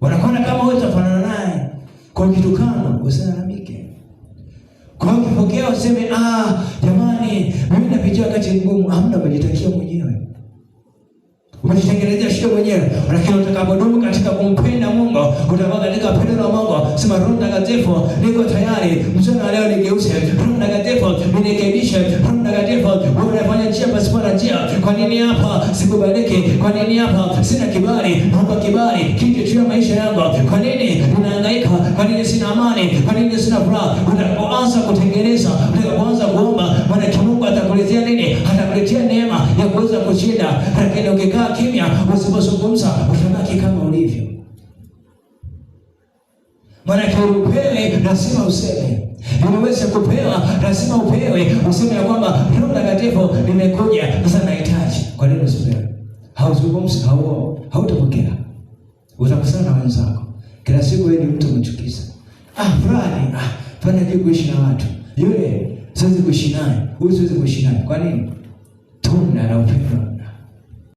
Wanakuona kama wewe utafanana naye. Kwa kitu kama usilalamike. Kwa ukipokea useme jamani mimi napitia wakati mgumu, hamna, umejitakia mwenyewe. Umejitengenezea shida mwenyewe. Lakini utakapodumu katika kumpenda Mungu, utakuwa katika pendo la Mungu. Sema Roho Mtakatifu, niko tayari mchana leo nigeuze. Roho Mtakatifu, nirekebishe. Roho Mtakatifu, wewe unafanya njia pasipo na njia. Kwa nini hapa sikubaliki? Kwa nini hapa sina kibali? Naomba kibali kije juu ya maisha yangu. Kwa nini ninahangaika? Kwa nini sina amani? Kwa nini sina furaha? Utakapoanza kutengeneza, utakapoanza kuomba, maana Mungu atakuletea nini? Atakuletea neema ya kuweza kushinda. Lakini ukikaa kimya, usipozungumza, utabaki kama ulivyo. Maana upewe lazima useme. Unaweza kupewa lazima upewe. Useme ya kwamba Roho Mtakatifu nimekuja, sasa nahitaji. Kwa nini usipewe? Hauzungumzi, hautapokea. Utakusana na wenzako. Kila siku wewe ni mtu mchukiza. Fulani, hajui kuishi na watu. Yule siwezi kuishi naye. Huyu siwezi kuishi naye. Kwa nini? Tunda la upendo